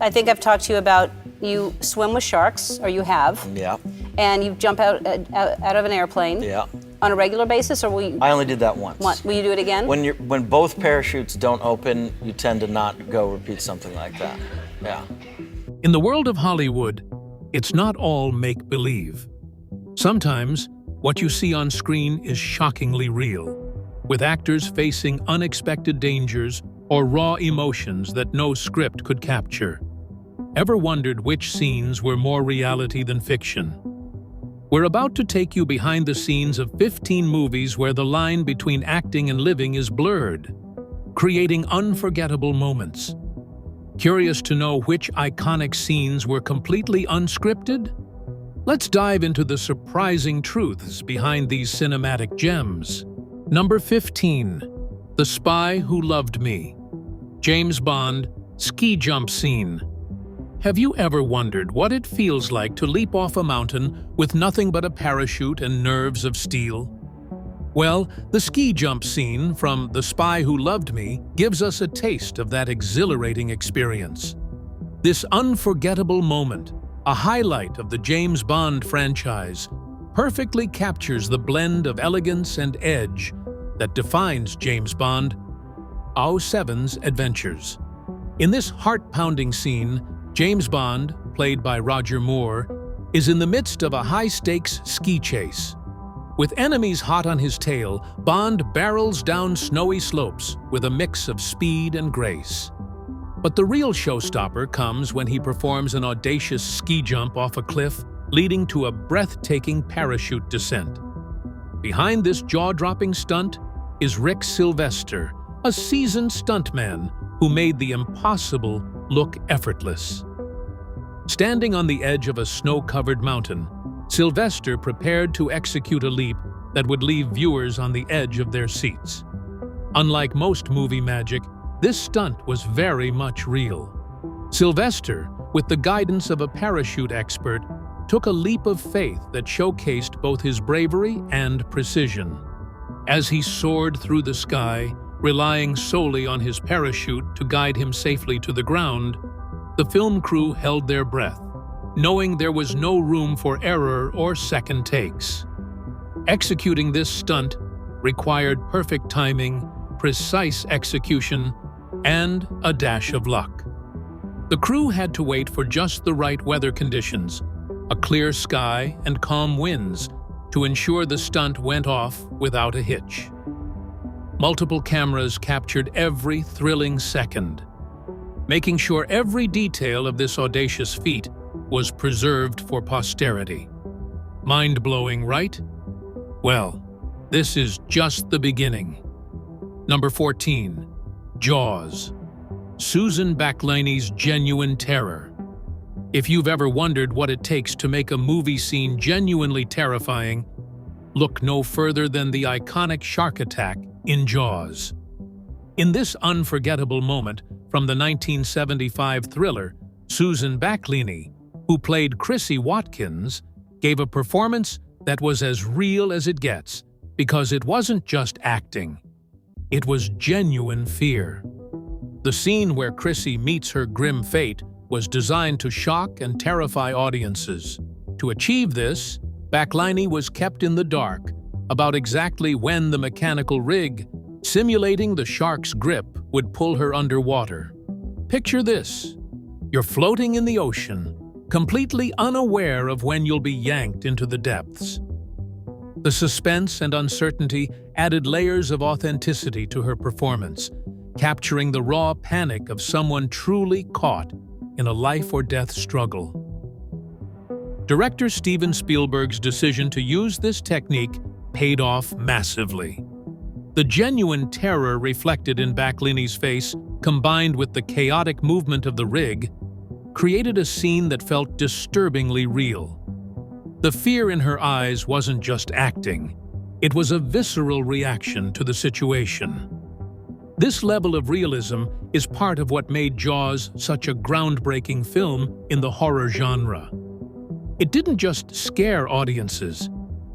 I think I've talked to you about you swim with sharks, or you have. Yeah. And you jump out of an airplane. Yeah. On a regular basis, or will you? I only did that once. Will you do it again? When both parachutes don't open, you tend to not go repeat something like that. Yeah. In the world of Hollywood, it's not all make-believe. Sometimes, what you see on screen is shockingly real, with actors facing unexpected dangers or raw emotions that no script could capture. Ever wondered which scenes were more reality than fiction? We're about to take you behind the scenes of 15 movies where the line between acting and living is blurred, creating unforgettable moments. Curious to know which iconic scenes were completely unscripted? Let's dive into the surprising truths behind these cinematic gems. Number 15. The Spy Who Loved Me. James Bond, ski jump scene. Have you ever wondered what it feels like to leap off a mountain with nothing but a parachute and nerves of steel? Well, the ski jump scene from The Spy Who Loved Me gives us a taste of that exhilarating experience. This unforgettable moment, a highlight of the James Bond franchise, perfectly captures the blend of elegance and edge that defines James Bond, 007's adventures. In this heart-pounding scene, James Bond, played by Roger Moore, is in the midst of a high-stakes ski chase. With enemies hot on his tail, Bond barrels down snowy slopes with a mix of speed and grace. But the real showstopper comes when he performs an audacious ski jump off a cliff, leading to a breathtaking parachute descent. Behind this jaw-dropping stunt is Rick Sylvester, a seasoned stuntman who made the impossible look effortless. Standing on the edge of a snow-covered mountain, Sylvester prepared to execute a leap that would leave viewers on the edge of their seats. Unlike most movie magic, this stunt was very much real. Sylvester, with the guidance of a parachute expert, took a leap of faith that showcased both his bravery and precision. As he soared through the sky, relying solely on his parachute to guide him safely to the ground, the film crew held their breath, knowing there was no room for error or second takes. Executing this stunt required perfect timing, precise execution, and a dash of luck. The crew had to wait for just the right weather conditions, a clear sky and calm winds, to ensure the stunt went off without a hitch. Multiple cameras captured every thrilling second, making sure every detail of this audacious feat was preserved for posterity. Mind-blowing, right? Well, this is just the beginning. Number 14. Jaws. Susan Backliny's genuine terror. If you've ever wondered what it takes to make a movie scene genuinely terrifying, look no further than the iconic shark attack in Jaws. In this unforgettable moment from the 1975 thriller, Susan Backliny, who played Chrissy Watkins, gave a performance that was as real as it gets, because it wasn't just acting. It was genuine fear. The scene where Chrissy meets her grim fate was designed to shock and terrify audiences. To achieve this, Backliny was kept in the dark about exactly when the mechanical rig, simulating the shark's grip, would pull her underwater. Picture this. You're floating in the ocean, completely unaware of when you'll be yanked into the depths. The suspense and uncertainty added layers of authenticity to her performance, capturing the raw panic of someone truly caught in a life-or-death struggle. Director Steven Spielberg's decision to use this technique paid off massively. The genuine terror reflected in Backliny's face, combined with the chaotic movement of the rig, created a scene that felt disturbingly real. The fear in her eyes wasn't just acting, it was a visceral reaction to the situation. This level of realism is part of what made Jaws such a groundbreaking film in the horror genre. It didn't just scare audiences,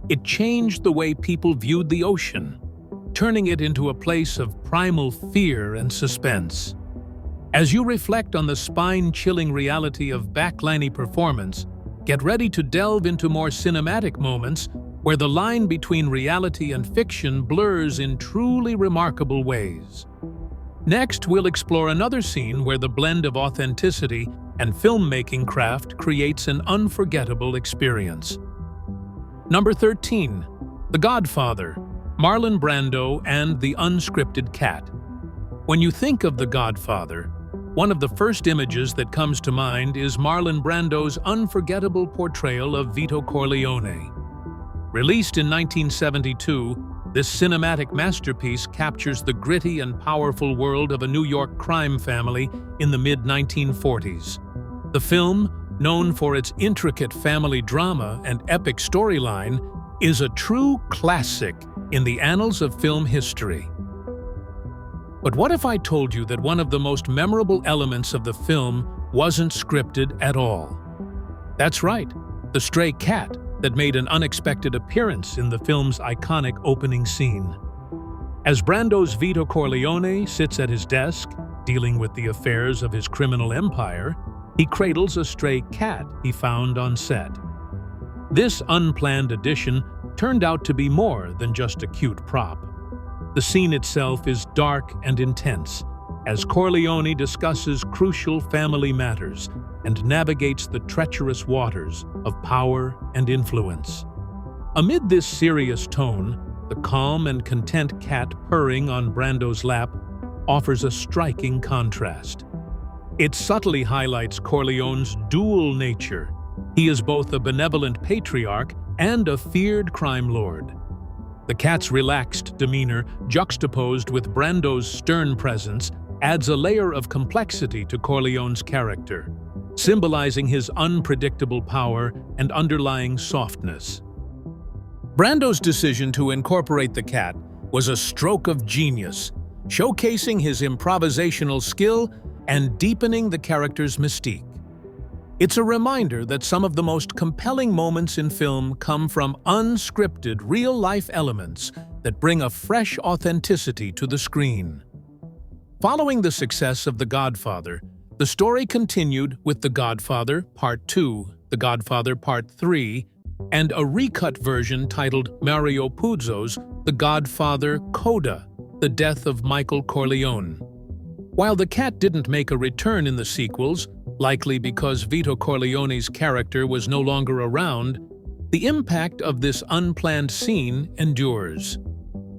it changed the way people viewed the ocean, turning it into a place of primal fear and suspense. As you reflect on the spine-chilling reality of backliney performance, get ready to delve into more cinematic moments where the line between reality and fiction blurs in truly remarkable ways. Next, we'll explore another scene where the blend of authenticity and filmmaking craft creates an unforgettable experience. Number 13. The Godfather, Marlon Brando and the Unscripted Cat. When you think of The Godfather, one of the first images that comes to mind is Marlon Brando's unforgettable portrayal of Vito Corleone. Released in 1972, this cinematic masterpiece captures the gritty and powerful world of a New York crime family in the mid-1940s. The film, known for its intricate family drama and epic storyline, is a true classic in the annals of film history. But what if I told you that one of the most memorable elements of the film wasn't scripted at all? That's right, the stray cat that made an unexpected appearance in the film's iconic opening scene. As Brando's Vito Corleone sits at his desk, dealing with the affairs of his criminal empire, he cradles a stray cat he found on set. This unplanned addition turned out to be more than just a cute prop. The scene itself is dark and intense, as Corleone discusses crucial family matters and navigates the treacherous waters of power and influence. Amid this serious tone, the calm and content cat purring on Brando's lap offers a striking contrast. It subtly highlights Corleone's dual nature. He is both a benevolent patriarch and a feared crime lord. The cat's relaxed demeanor, juxtaposed with Brando's stern presence, adds a layer of complexity to Corleone's character, symbolizing his unpredictable power and underlying softness. Brando's decision to incorporate the cat was a stroke of genius, showcasing his improvisational skill and deepening the character's mystique. It's a reminder that some of the most compelling moments in film come from unscripted, real-life elements that bring a fresh authenticity to the screen. Following the success of The Godfather, the story continued with The Godfather Part 2, The Godfather Part 3, and a recut version titled Mario Puzo's The Godfather Coda, The Death of Michael Corleone. While the cat didn't make a return in the sequels, likely because Vito Corleone's character was no longer around, the impact of this unplanned scene endures.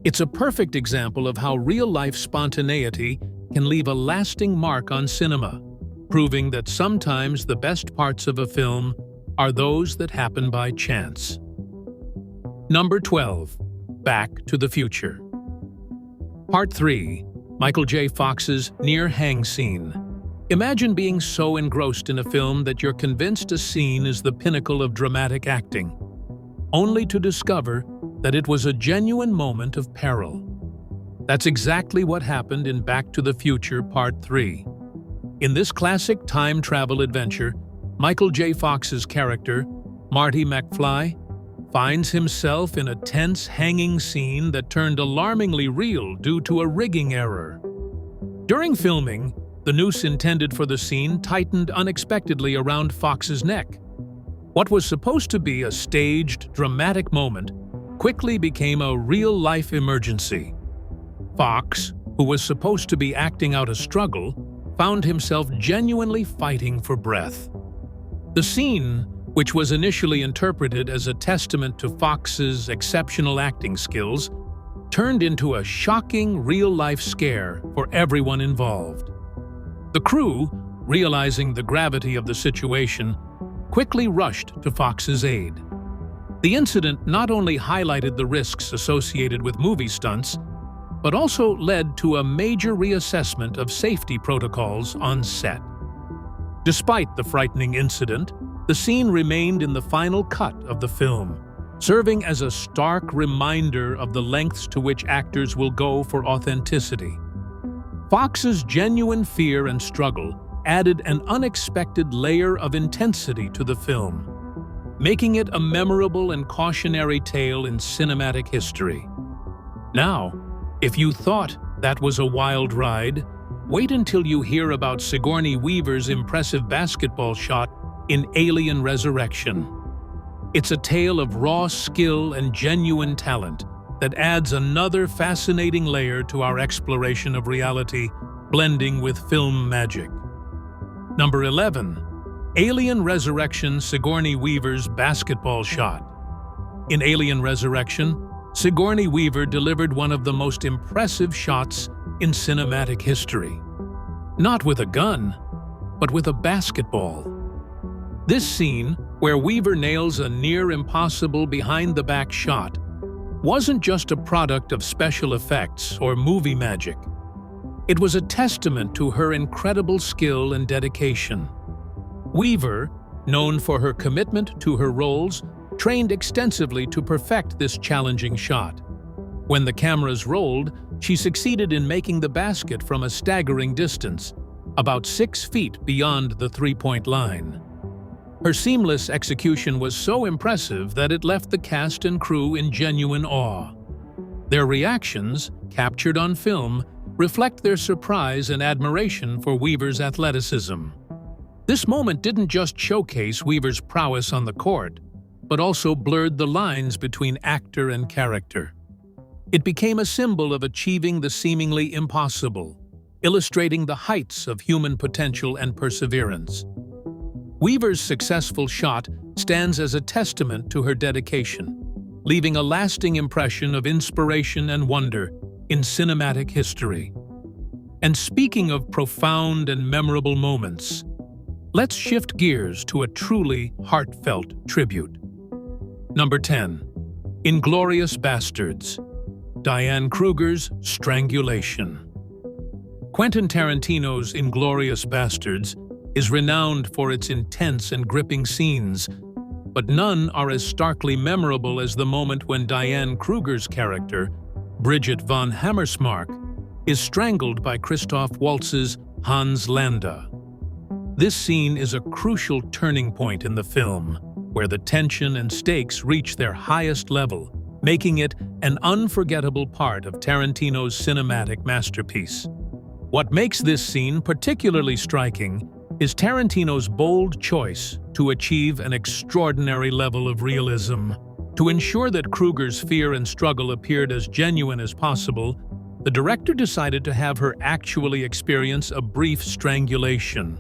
It's a perfect example of how real-life spontaneity can leave a lasting mark on cinema, proving that sometimes the best parts of a film are those that happen by chance. Number 12. Back to the Future. Part 3. Michael J. Fox's near-hang scene. Imagine being so engrossed in a film that you're convinced a scene is the pinnacle of dramatic acting, only to discover that it was a genuine moment of peril. That's exactly what happened in Back to the Future Part 3. In this classic time travel adventure, Michael J. Fox's character, Marty McFly, finds himself in a tense hanging scene that turned alarmingly real due to a rigging error. During filming, the noose intended for the scene tightened unexpectedly around Fox's neck. What was supposed to be a staged, dramatic moment quickly became a real-life emergency. Fox, who was supposed to be acting out a struggle, found himself genuinely fighting for breath. The scene, which was initially interpreted as a testament to Fox's exceptional acting skills, turned into a shocking real-life scare for everyone involved. The crew, realizing the gravity of the situation, quickly rushed to Fox's aid. The incident not only highlighted the risks associated with movie stunts, but also led to a major reassessment of safety protocols on set. Despite the frightening incident, the scene remained in the final cut of the film, serving as a stark reminder of the lengths to which actors will go for authenticity. Fox's genuine fear and struggle added an unexpected layer of intensity to the film, making it a memorable and cautionary tale in cinematic history. Now, if you thought that was a wild ride, Wait until you hear about Sigourney Weaver's impressive basketball shot in Alien Resurrection. It's a tale of raw skill and genuine talent that adds another fascinating layer to our exploration of reality, blending with film magic. Number 11. Alien Resurrection, Sigourney Weaver's basketball shot. In Alien Resurrection, Sigourney Weaver delivered one of the most impressive shots in cinematic history. Not with a gun, but with a basketball. This scene, where Weaver nails a near-impossible behind-the-back shot, wasn't just a product of special effects or movie magic. It was a testament to her incredible skill and dedication. Weaver, known for her commitment to her roles, trained extensively to perfect this challenging shot. When the cameras rolled, she succeeded in making the basket from a staggering distance, about 6 feet beyond the three-point line. Her seamless execution was so impressive that it left the cast and crew in genuine awe. Their reactions, captured on film, reflect their surprise and admiration for Weaver's athleticism. This moment didn't just showcase Weaver's prowess on the court, but also blurred the lines between actor and character. It became a symbol of achieving the seemingly impossible, illustrating the heights of human potential and perseverance. Weaver's successful shot stands as a testament to her dedication, leaving a lasting impression of inspiration and wonder in cinematic history. And speaking of profound and memorable moments, let's shift gears to a truly heartfelt tribute. Number 10. Inglourious Basterds, Diane Kruger's strangulation. Quentin Tarantino's Inglourious Basterds is renowned for its intense and gripping scenes, but none are as starkly memorable as the moment when Diane Kruger's character, Bridget von Hammersmark, is strangled by Christoph Waltz's Hans Landa. This scene is a crucial turning point in the film, where the tension and stakes reach their highest level, making it an unforgettable part of Tarantino's cinematic masterpiece. What makes this scene particularly striking is Tarantino's bold choice to achieve an extraordinary level of realism. To ensure that Kruger's fear and struggle appeared as genuine as possible, the director decided to have her actually experience a brief strangulation.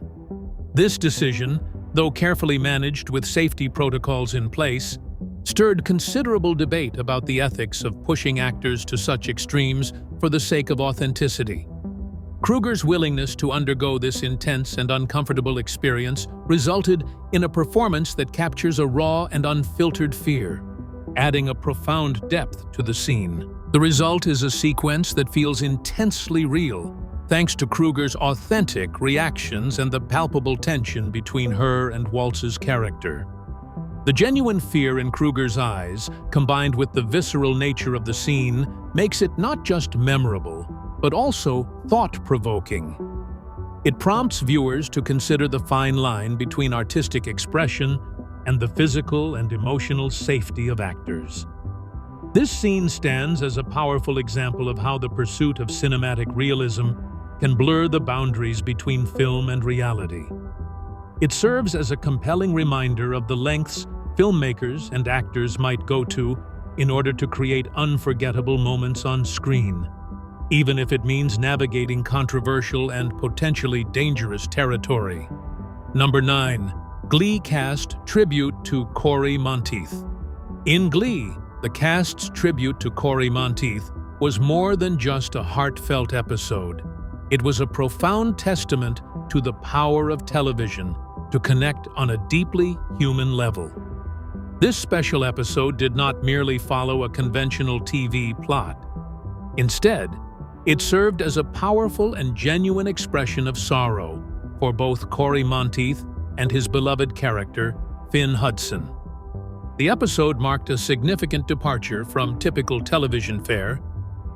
This decision, though carefully managed with safety protocols in place, stirred considerable debate about the ethics of pushing actors to such extremes for the sake of authenticity. Kruger's willingness to undergo this intense and uncomfortable experience resulted in a performance that captures a raw and unfiltered fear, adding a profound depth to the scene. The result is a sequence that feels intensely real, thanks to Kruger's authentic reactions and the palpable tension between her and Waltz's character. The genuine fear in Kruger's eyes, combined with the visceral nature of the scene, makes it not just memorable, but also thought-provoking. It prompts viewers to consider the fine line between artistic expression and the physical and emotional safety of actors. This scene stands as a powerful example of how the pursuit of cinematic realism can blur the boundaries between film and reality. It serves as a compelling reminder of the lengths filmmakers and actors might go to in order to create unforgettable moments on screen, even if it means navigating controversial and potentially dangerous territory. Number 9. Glee cast tribute to Corey Monteith. In Glee, the cast's tribute to Corey Monteith was more than just a heartfelt episode. It was a profound testament to the power of television to connect on a deeply human level. This special episode did not merely follow a conventional TV plot. Instead, it served as a powerful and genuine expression of sorrow for both Corey Monteith and his beloved character, Finn Hudson. The episode marked a significant departure from typical television fare,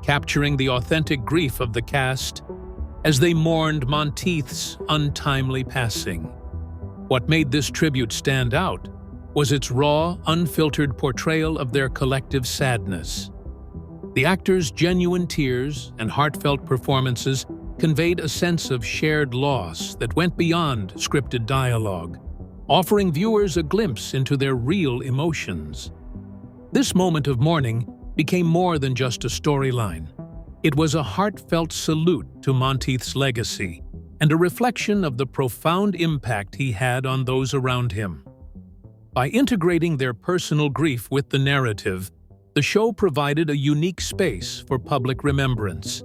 capturing the authentic grief of the cast as they mourned Monteith's untimely passing. What made this tribute stand out was its raw, unfiltered portrayal of their collective sadness. The actors' genuine tears and heartfelt performances conveyed a sense of shared loss that went beyond scripted dialogue, offering viewers a glimpse into their real emotions. This moment of mourning became more than just a storyline. It was a heartfelt salute to Monteith's legacy and a reflection of the profound impact he had on those around him. By integrating their personal grief with the narrative, the show provided a unique space for public remembrance.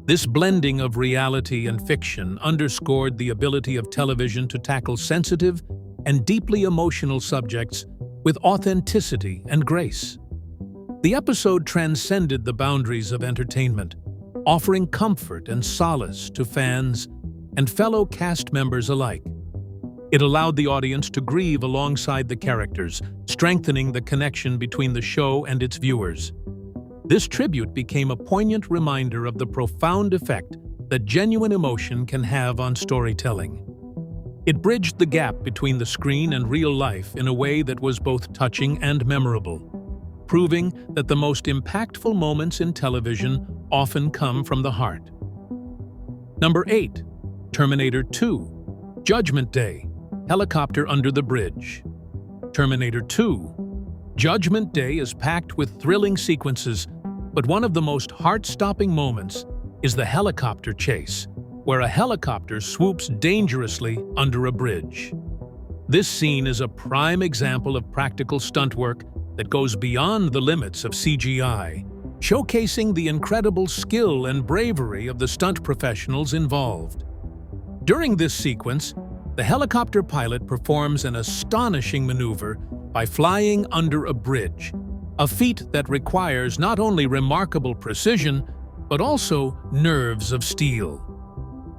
This blending of reality and fiction underscored the ability of television to tackle sensitive and deeply emotional subjects with authenticity and grace. The episode transcended the boundaries of entertainment, offering comfort and solace to fans and fellow cast members alike. It allowed the audience to grieve alongside the characters, strengthening the connection between the show and its viewers. This tribute became a poignant reminder of the profound effect that genuine emotion can have on storytelling. It bridged the gap between the screen and real life in a way that was both touching and memorable, proving that the most impactful moments in television often come from the heart. Number 8. Terminator 2. Judgment Day. Helicopter under the bridge. Terminator 2. Judgment Day is packed with thrilling sequences, but one of the most heart-stopping moments is the helicopter chase, where a helicopter swoops dangerously under a bridge. This scene is a prime example of practical stunt work that goes beyond the limits of CGI, showcasing the incredible skill and bravery of the stunt professionals involved. During this sequence, the helicopter pilot performs an astonishing maneuver by flying under a bridge, a feat that requires not only remarkable precision, but also nerves of steel.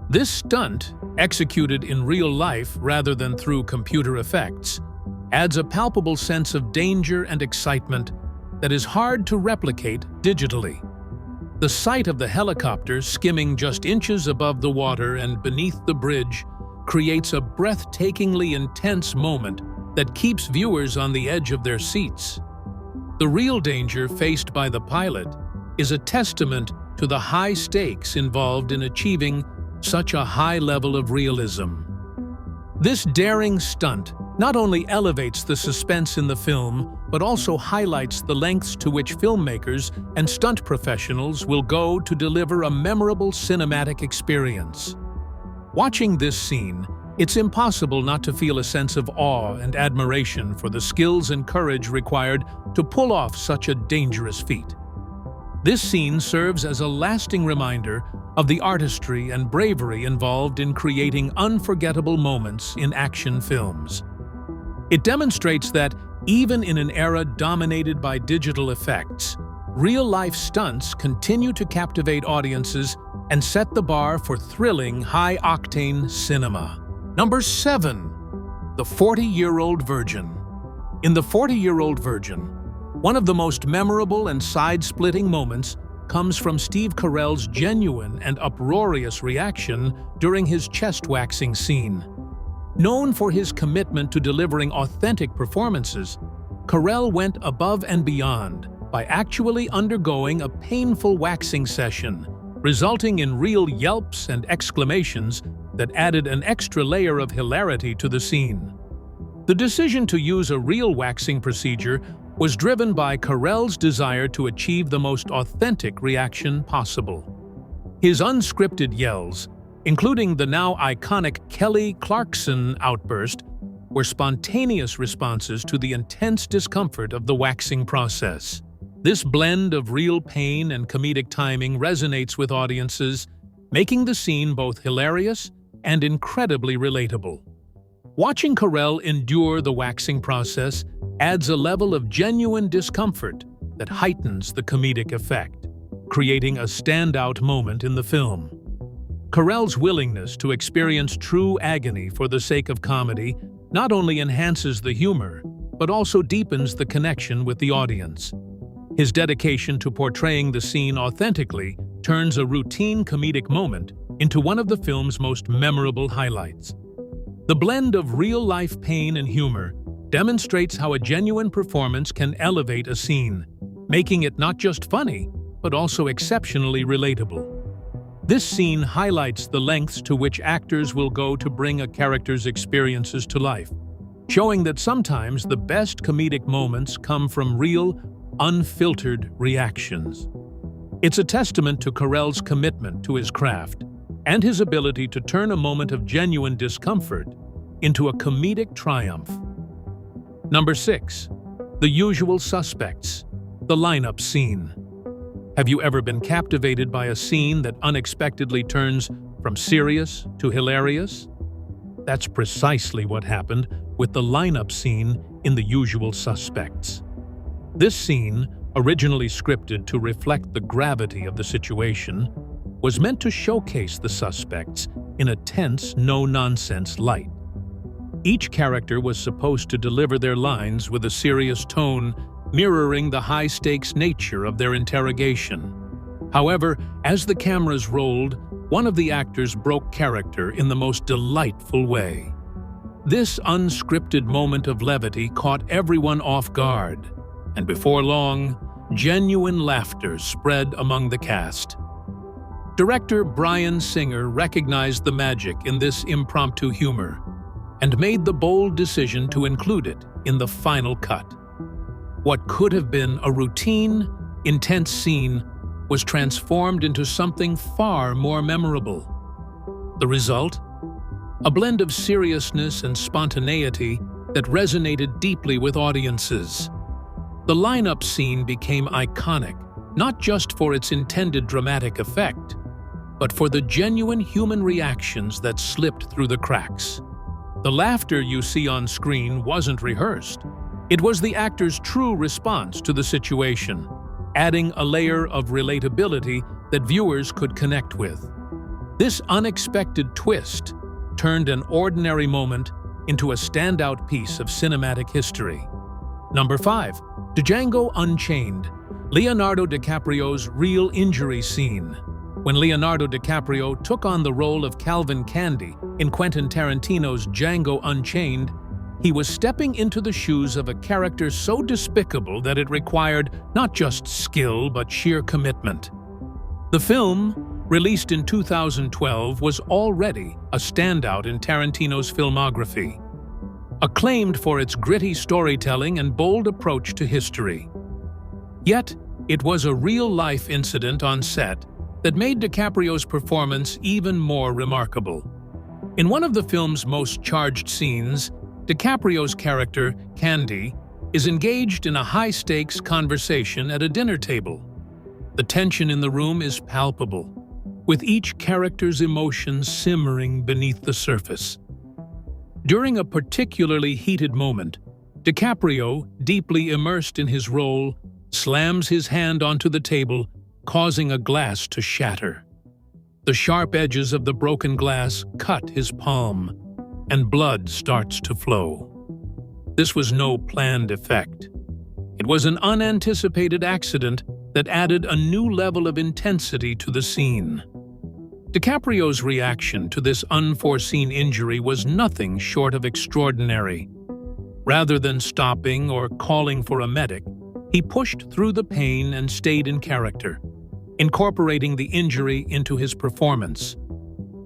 This stunt, executed in real life rather than through computer effects, adds a palpable sense of danger and excitement that is hard to replicate digitally. The sight of the helicopter skimming just inches above the water and beneath the bridge creates a breathtakingly intense moment that keeps viewers on the edge of their seats. The real danger faced by the pilot is a testament to the high stakes involved in achieving such a high level of realism. This daring stunt not only elevates the suspense in the film, but also highlights the lengths to which filmmakers and stunt professionals will go to deliver a memorable cinematic experience. Watching this scene, it's impossible not to feel a sense of awe and admiration for the skills and courage required to pull off such a dangerous feat. This scene serves as a lasting reminder of the artistry and bravery involved in creating unforgettable moments in action films. It demonstrates that, even in an era dominated by digital effects, real-life stunts continue to captivate audiences and set the bar for thrilling, high-octane cinema. Number 7. The 40-Year-Old Virgin. In The 40-Year-Old Virgin, one of the most memorable and side-splitting moments comes from Steve Carell's genuine and uproarious reaction during his chest-waxing scene. Known for his commitment to delivering authentic performances, Carell went above and beyond by actually undergoing a painful waxing session, resulting in real yelps and exclamations that added an extra layer of hilarity to the scene. The decision to use a real waxing procedure was driven by Carell's desire to achieve the most authentic reaction possible. His unscripted yells, including the now iconic Kelly Clarkson outburst, were spontaneous responses to the intense discomfort of the waxing process. This blend of real pain and comedic timing resonates with audiences, making the scene both hilarious and incredibly relatable. Watching Carell endure the waxing process adds a level of genuine discomfort that heightens the comedic effect, creating a standout moment in the film. Carell's willingness to experience true agony for the sake of comedy not only enhances the humor, but also deepens the connection with the audience. His dedication to portraying the scene authentically turns a routine comedic moment into one of the film's most memorable highlights. The blend of real-life pain and humor demonstrates how a genuine performance can elevate a scene, making it not just funny, but also exceptionally relatable. This scene highlights the lengths to which actors will go to bring a character's experiences to life, showing that sometimes the best comedic moments come from real, unfiltered reactions. It's a testament to Carell's commitment to his craft and his ability to turn a moment of genuine discomfort into a comedic triumph. Number 6. The Usual Suspects, the lineup scene. Have you ever been captivated by a scene that unexpectedly turns from serious to hilarious? That's precisely what happened with the lineup scene in The Usual Suspects. This scene, originally scripted to reflect the gravity of the situation, was meant to showcase the suspects in a tense, no-nonsense light. Each character was supposed to deliver their lines with a serious tone, mirroring the high-stakes nature of their interrogation. However, as the cameras rolled, one of the actors broke character in the most delightful way. This unscripted moment of levity caught everyone off guard, and before long, genuine laughter spread among the cast. Director Bryan Singer recognized the magic in this impromptu humor and made the bold decision to include it in the final cut. What could have been a routine, intense scene was transformed into something far more memorable. The result? A blend of seriousness and spontaneity that resonated deeply with audiences. The lineup scene became iconic, not just for its intended dramatic effect, but for the genuine human reactions that slipped through the cracks. The laughter you see on screen wasn't rehearsed. It was the actor's true response to the situation, adding a layer of relatability that viewers could connect with. This unexpected twist turned an ordinary moment into a standout piece of cinematic history. Number 5. Django Unchained, Leonardo DiCaprio's real injury scene. When Leonardo DiCaprio took on the role of Calvin Candy in Quentin Tarantino's Django Unchained, he was stepping into the shoes of a character so despicable that it required not just skill but sheer commitment. The film, released in 2012, was already a standout in Tarantino's filmography, acclaimed for its gritty storytelling and bold approach to history. Yet, it was a real-life incident on set that made DiCaprio's performance even more remarkable. In one of the film's most charged scenes, DiCaprio's character, Candy, is engaged in a high-stakes conversation at a dinner table. The tension in the room is palpable, with each character's emotions simmering beneath the surface. During a particularly heated moment, DiCaprio, deeply immersed in his role, slams his hand onto the table, causing a glass to shatter. The sharp edges of the broken glass cut his palm, and blood starts to flow. This was no planned effect. It was an unanticipated accident that added a new level of intensity to the scene. DiCaprio's reaction to this unforeseen injury was nothing short of extraordinary. Rather than stopping or calling for a medic, he pushed through the pain and stayed in character, incorporating the injury into his performance.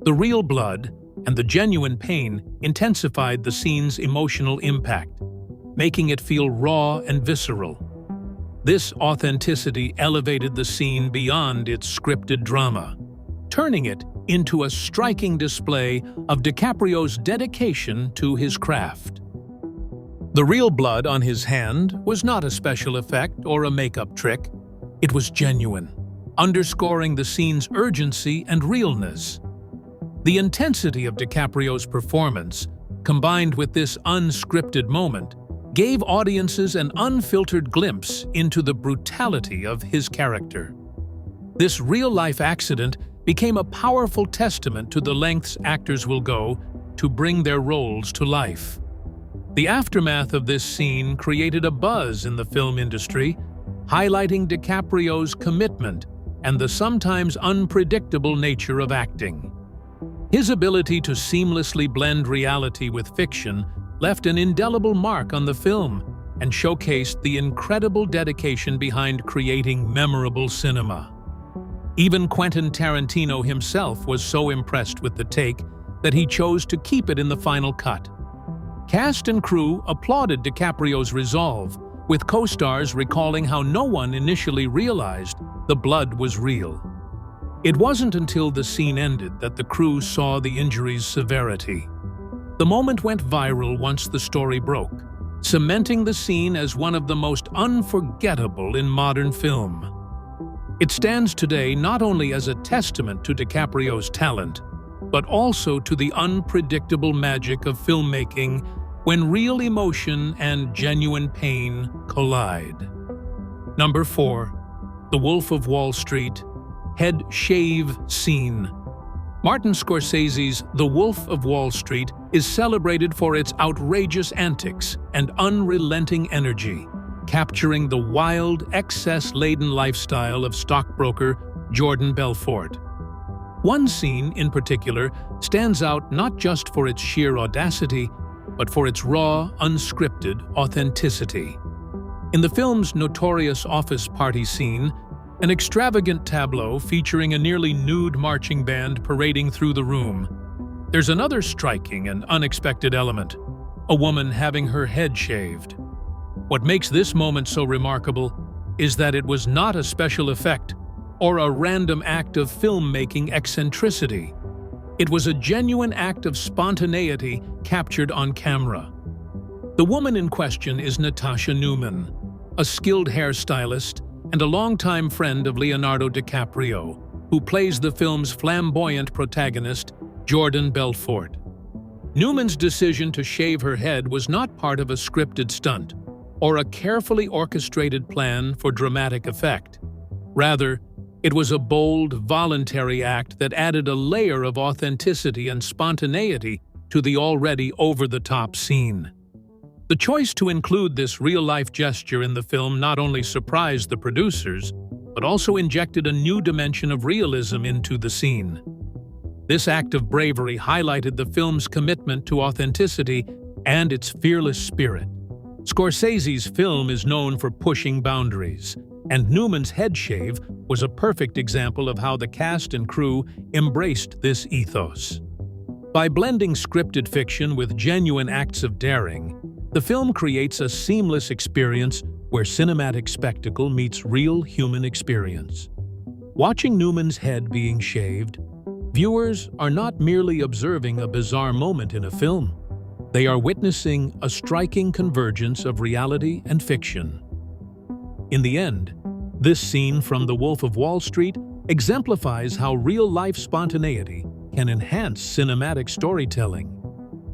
The real blood and the genuine pain intensified the scene's emotional impact, making it feel raw and visceral. This authenticity elevated the scene beyond its scripted drama, turning it into a striking display of DiCaprio's dedication to his craft. The real blood on his hand was not a special effect or a makeup trick. It was genuine, underscoring the scene's urgency and realness. The intensity of DiCaprio's performance, combined with this unscripted moment, gave audiences an unfiltered glimpse into the brutality of his character. This real-life accident became a powerful testament to the lengths actors will go to bring their roles to life. The aftermath of this scene created a buzz in the film industry, highlighting DiCaprio's commitment and the sometimes unpredictable nature of acting. His ability to seamlessly blend reality with fiction left an indelible mark on the film and showcased the incredible dedication behind creating memorable cinema. Even Quentin Tarantino himself was so impressed with the take that he chose to keep it in the final cut. Cast and crew applauded DiCaprio's resolve, with co-stars recalling how no one initially realized the blood was real. It wasn't until the scene ended that the crew saw the injury's severity. The moment went viral once the story broke, cementing the scene as one of the most unforgettable in modern film. It stands today not only as a testament to DiCaprio's talent, but also to the unpredictable magic of filmmaking when real emotion and genuine pain collide. Number 4. The Wolf of Wall Street Head Shave Scene. Martin Scorsese's The Wolf of Wall Street is celebrated for its outrageous antics and unrelenting energy, capturing the wild, excess-laden lifestyle of stockbroker Jordan Belfort. One scene, in particular, stands out not just for its sheer audacity, but for its raw, unscripted authenticity. In the film's notorious office party scene, an extravagant tableau featuring a nearly nude marching band parading through the room, there's another striking and unexpected element: a woman having her head shaved. What makes this moment so remarkable is that it was not a special effect or a random act of filmmaking eccentricity. It was a genuine act of spontaneity captured on camera. The woman in question is Natasha Newman, a skilled hairstylist and a longtime friend of Leonardo DiCaprio, who plays the film's flamboyant protagonist, Jordan Belfort. Newman's decision to shave her head was not part of a scripted stunt or a carefully orchestrated plan for dramatic effect. Rather, it was a bold, voluntary act that added a layer of authenticity and spontaneity to the already over-the-top scene. The choice to include this real-life gesture in the film not only surprised the producers, but also injected a new dimension of realism into the scene. This act of bravery highlighted the film's commitment to authenticity and its fearless spirit. Scorsese's film is known for pushing boundaries, and Newman's head shave was a perfect example of how the cast and crew embraced this ethos. By blending scripted fiction with genuine acts of daring, the film creates a seamless experience where cinematic spectacle meets real human experience. Watching Newman's head being shaved, viewers are not merely observing a bizarre moment in a film. They are witnessing a striking convergence of reality and fiction. In the end, this scene from The Wolf of Wall Street exemplifies how real-life spontaneity can enhance cinematic storytelling.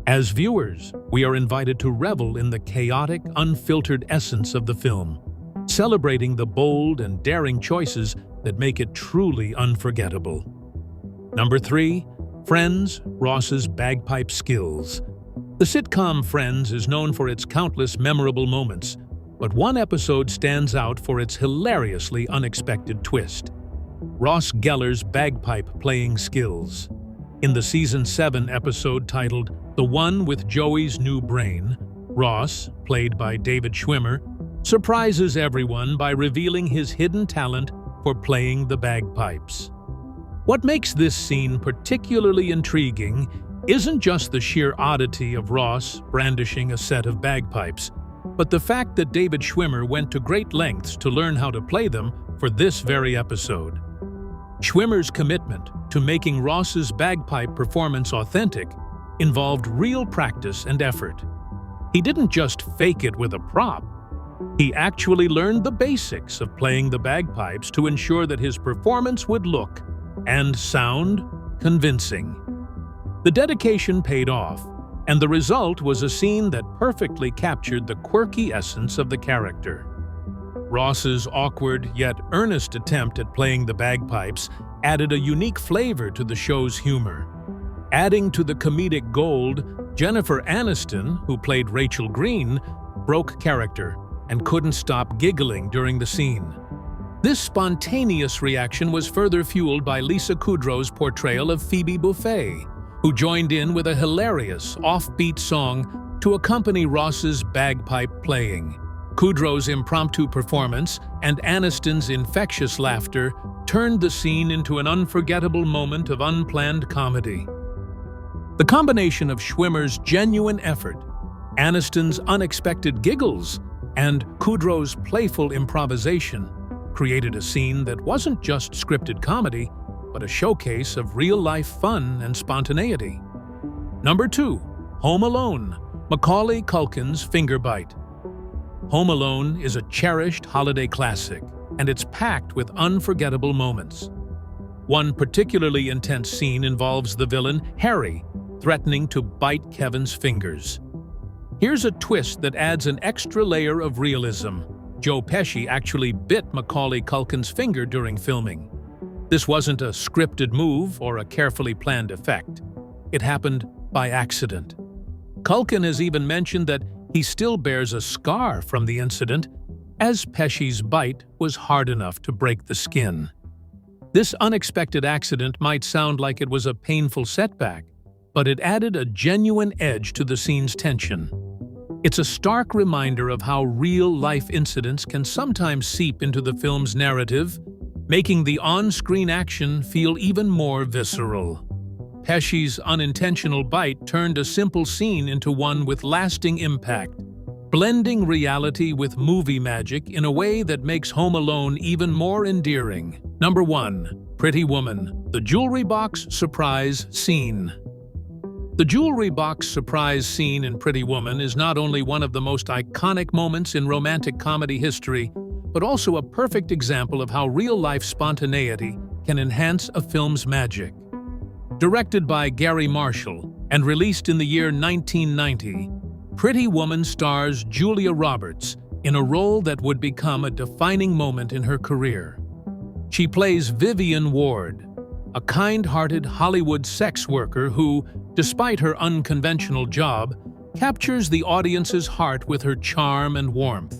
As viewers, we are invited to revel in the chaotic, unfiltered essence of the film, celebrating the bold and daring choices that make it truly unforgettable. Number 3. Friends, Ross's bagpipe skills. The sitcom Friends is known for its countless memorable moments, but one episode stands out for its hilariously unexpected twist: Ross Geller's bagpipe playing skills. In the Season 7 episode titled The One with Joey's New Brain, Ross, played by David Schwimmer, surprises everyone by revealing his hidden talent for playing the bagpipes. What makes this scene particularly intriguing isn't just the sheer oddity of Ross brandishing a set of bagpipes, but the fact that David Schwimmer went to great lengths to learn how to play them for this very episode. Schwimmer's commitment to making Ross's bagpipe performance authentic involved real practice and effort. He didn't just fake it with a prop. He actually learned the basics of playing the bagpipes to ensure that his performance would look and sound convincing. The dedication paid off, and the result was a scene that perfectly captured the quirky essence of the character. Ross's awkward yet earnest attempt at playing the bagpipes added a unique flavor to the show's humor. Adding to the comedic gold, Jennifer Aniston, who played Rachel Green, broke character and couldn't stop giggling during the scene. This spontaneous reaction was further fueled by Lisa Kudrow's portrayal of Phoebe Buffay, who joined in with a hilarious, offbeat song to accompany Ross's bagpipe playing. Kudrow's impromptu performance and Aniston's infectious laughter turned the scene into an unforgettable moment of unplanned comedy. The combination of Schwimmer's genuine effort, Aniston's unexpected giggles, and Kudrow's playful improvisation created a scene that wasn't just scripted comedy, but a showcase of real-life fun and spontaneity. Number 2. Home Alone, Macaulay Culkin's Fingerbite. Home Alone is a cherished holiday classic, and it's packed with unforgettable moments. One particularly intense scene involves the villain, Harry, threatening to bite Kevin's fingers. Here's a twist that adds an extra layer of realism. Joe Pesci actually bit Macaulay Culkin's finger during filming. This wasn't a scripted move or a carefully planned effect. It happened by accident. Culkin has even mentioned that he still bears a scar from the incident, as Pesci's bite was hard enough to break the skin. This unexpected accident might sound like it was a painful setback, but it added a genuine edge to the scene's tension. It's a stark reminder of how real-life incidents can sometimes seep into the film's narrative, making the on-screen action feel even more visceral. Pesci's unintentional bite turned a simple scene into one with lasting impact, blending reality with movie magic in a way that makes Home Alone even more endearing. Number 1. Pretty Woman, the jewelry box surprise scene. The jewelry box surprise scene in Pretty Woman is not only one of the most iconic moments in romantic comedy history, but also a perfect example of how real-life spontaneity can enhance a film's magic. Directed by Gary Marshall and released in the year 1990, Pretty Woman stars Julia Roberts in a role that would become a defining moment in her career. She plays Vivian Ward, a kind-hearted Hollywood sex worker who, despite her unconventional job, captures the audience's heart with her charm and warmth.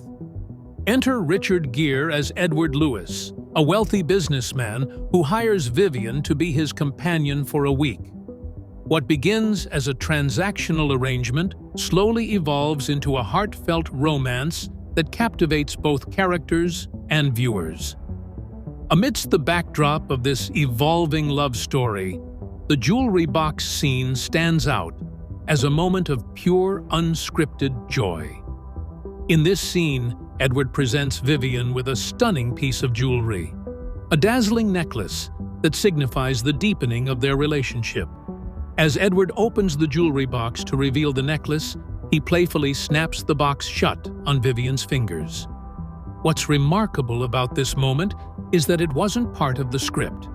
Enter Richard Gere as Edward Lewis, a wealthy businessman who hires Vivian to be his companion for a week. What begins as a transactional arrangement slowly evolves into a heartfelt romance that captivates both characters and viewers. Amidst the backdrop of this evolving love story, the jewelry box scene stands out as a moment of pure, unscripted joy. In this scene, Edward presents Vivian with a stunning piece of jewelry, a dazzling necklace that signifies the deepening of their relationship. As Edward opens the jewelry box to reveal the necklace, he playfully snaps the box shut on Vivian's fingers. What's remarkable about this moment is that it wasn't part of the script.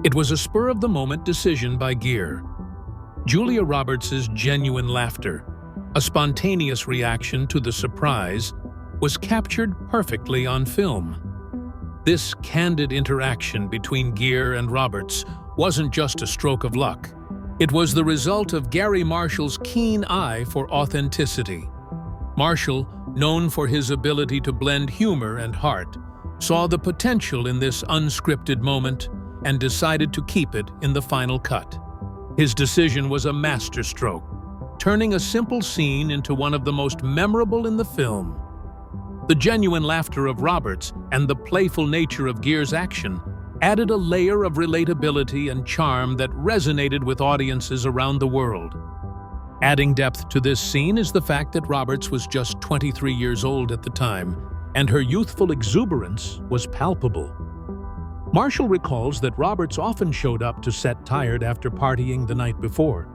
It was a spur-of-the-moment decision by Gere. Julia Roberts' genuine laughter, a spontaneous reaction to the surprise, was captured perfectly on film. This candid interaction between Gere and Roberts wasn't just a stroke of luck. It was the result of Gary Marshall's keen eye for authenticity. Marshall, known for his ability to blend humor and heart, saw the potential in this unscripted moment and decided to keep it in the final cut. His decision was a masterstroke, turning a simple scene into one of the most memorable in the film. The genuine laughter of Roberts and the playful nature of Gere's action added a layer of relatability and charm that resonated with audiences around the world. Adding depth to this scene is the fact that Roberts was just 23 years old at the time, and her youthful exuberance was palpable. Marshall recalls that Roberts often showed up to set tired after partying the night before,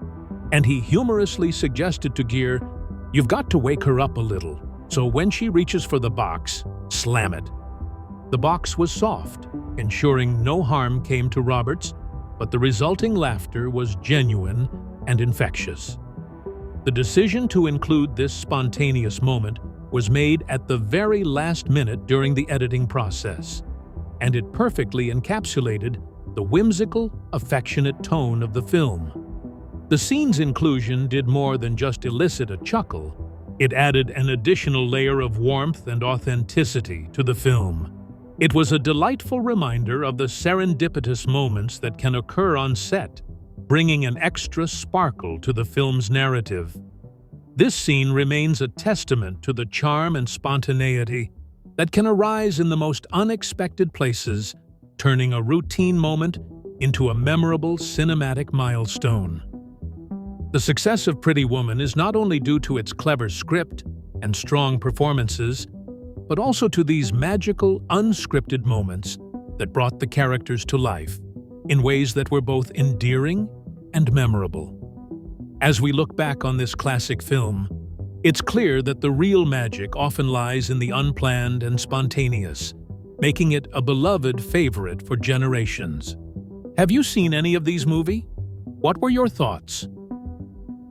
and he humorously suggested to Gere, "You've got to wake her up a little, so when she reaches for the box, slam it." The box was soft, ensuring no harm came to Roberts, but the resulting laughter was genuine and infectious. The decision to include this spontaneous moment was made at the very last minute during the editing process, and it perfectly encapsulated the whimsical, affectionate tone of the film. The scene's inclusion did more than just elicit a chuckle. It added an additional layer of warmth and authenticity to the film. It was a delightful reminder of the serendipitous moments that can occur on set, bringing an extra sparkle to the film's narrative. This scene remains a testament to the charm and spontaneity that can arise in the most unexpected places, turning a routine moment into a memorable cinematic milestone. The success of Pretty Woman is not only due to its clever script and strong performances, but also to these magical, unscripted moments that brought the characters to life in ways that were both endearing and memorable. As we look back on this classic film, it's clear that the real magic often lies in the unplanned and spontaneous, making it a beloved favorite for generations. Have you seen any of these movies? What were your thoughts?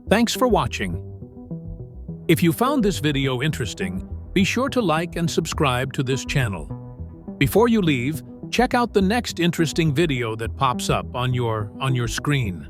Thanks for watching. If you found this video interesting, be sure to like and subscribe to this channel. Before you leave, check out the next interesting video that pops up on your screen.